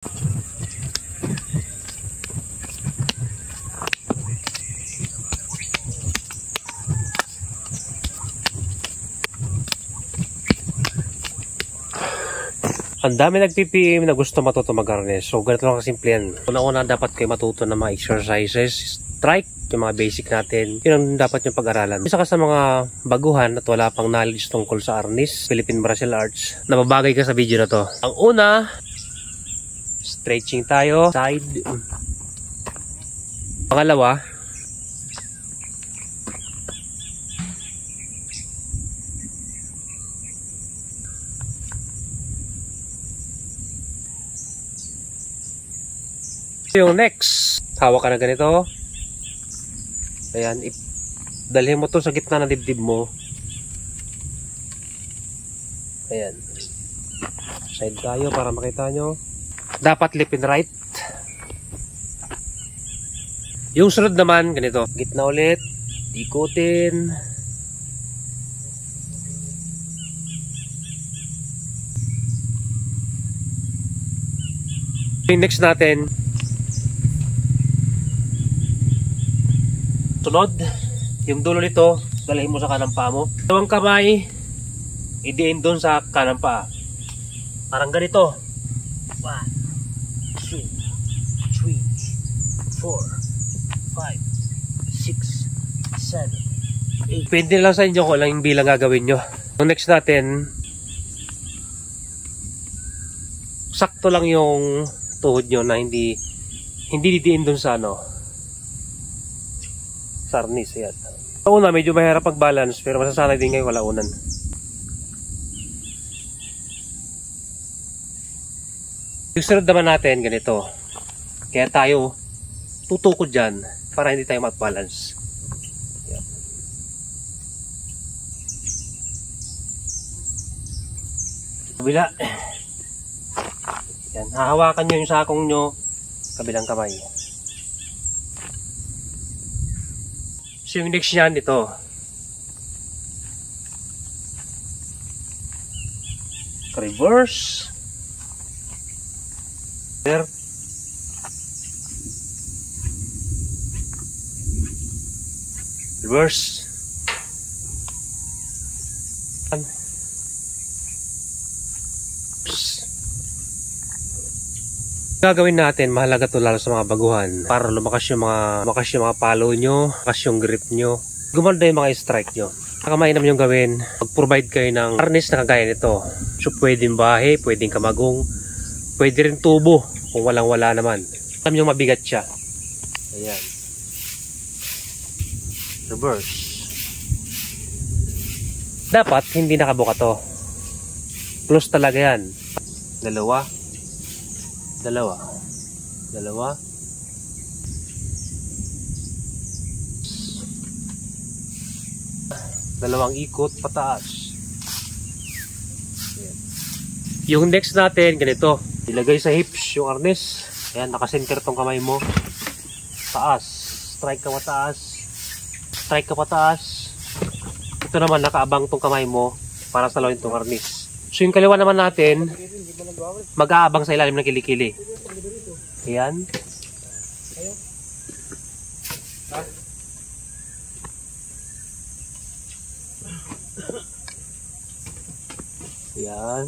Ang dami nag-PPM na gusto matuto mag-harness. So, ganito lang kasimple yan. Una-una dapat kayo matuto ng mga exercises, strike, yung mga basic natin. Yun ang dapat yung pag-aralan. Isa ka sa mga baguhan at wala pang knowledge tungkol sa harness, Philippine Martial Arts, nababagay ka sa video na to. Ang una, stretching tayo, side. Pangalawa, yung next, hawak ka na ganito. Ayan, dalhin mo to sa gitna ng dibdib mo. Ayan. Side tayo para makita nyo. Dapat left and right. Yung sunod naman, ganito. Gitna ulit. Ikutin. Yung next natin, sunod, yung dulo nito, dalhin mo sa kanang paa mo. Dalawang kamay, idiin doon sa kanang paa. Parang ganito. 1, 2, 3, 4, 5, 6, 7, 8. Pwede lang sa inyo kung lang yung bilang gagawin nyo. Yung next natin, sakto lang yung tuhod nyo na hindi didiin doon sa sarnis. Yan. Una, medyo mahirap pag-balance pero masasanay din ngayon kalaunan. Yung sunod naman natin, ganito. Kaya tayo tutukod dyan para hindi tayo mag-balance. Yan. Kabila. Yan. Hahawakan nyo yung sakong nyo kabilang kamay. So yung next yan, ito. Reverse. There. Reverse. Gagawin natin, mahalaga to lalo sa mga baguhan para lumakas yung mga palo nyo, lumakas yung grip nyo, gumanda yung mga strike nyo. Nakamainam yung gawin, mag-provide kayo ng harness na kagaya nito. So pwedeng bahe, pwedeng kamagong, pwede rin tubo kung walang-wala naman. Alam nyo mabigat siya. Ayan. Reverse. Dapat hindi nakabuka to. Close talaga yan. Dalawa. Dalawang ikot pataas. Ayan. Yung next natin, ganito. Ilagay sa hips yung harness. Ayan, nakasenter tong kamay mo. Taas. Strike ka pataas. Strike ka pataas. Ito naman, nakaabang tong kamay mo para salawin tong harness. So yung kaliwa naman natin, mag-aabang sa ilalim ng kilikili. Ayan. Ayan.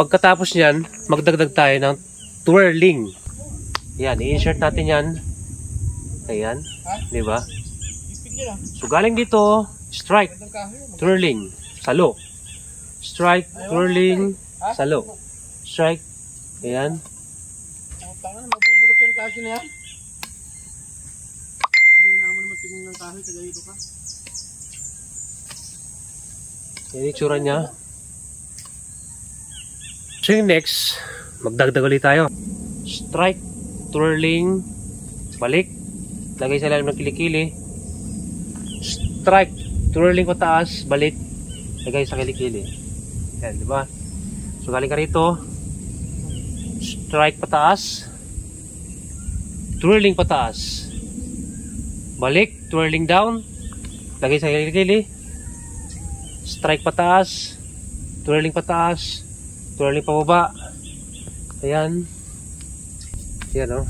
Pagkatapos niyan, magdagdag tayo ng twirling. Ayan, i-insert natin yan. Ayan, di ba? So galing dito, strike, twirling, salo. Strike, twirling, salo. Strike, ayan. Mabubulok yan kasi na yan. Kahina mo naman tingin ng kahoy, taga dito ka. Yan yung itsura niya. So yung next, magdagdag ulit tayo. Strike, twirling, balik, lagay sa ilalim ng kilikili. Strike, twirling pataas, balik, lagay sa kilikili. Yan, di ba? So galing ka rito, strike pataas, twirling pataas. Balik, twirling down. Lagay sa gilid. Strike pataas. Twirling pataas. Twirling pababa. Ayan. Ayan o.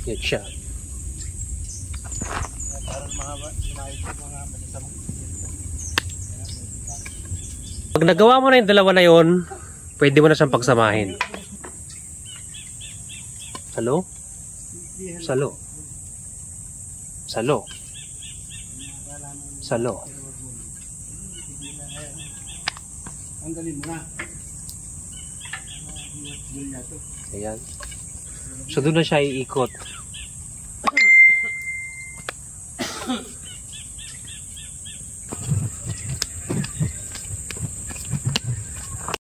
Yan siya. Parang mahaba. Pag nagawa mo na yung dalawa na yon, pwede mo na siyang pagsamahin. Salo? Salo. Salo. Salo. Ang galing mo na. Ayan. So doon na siya iikot.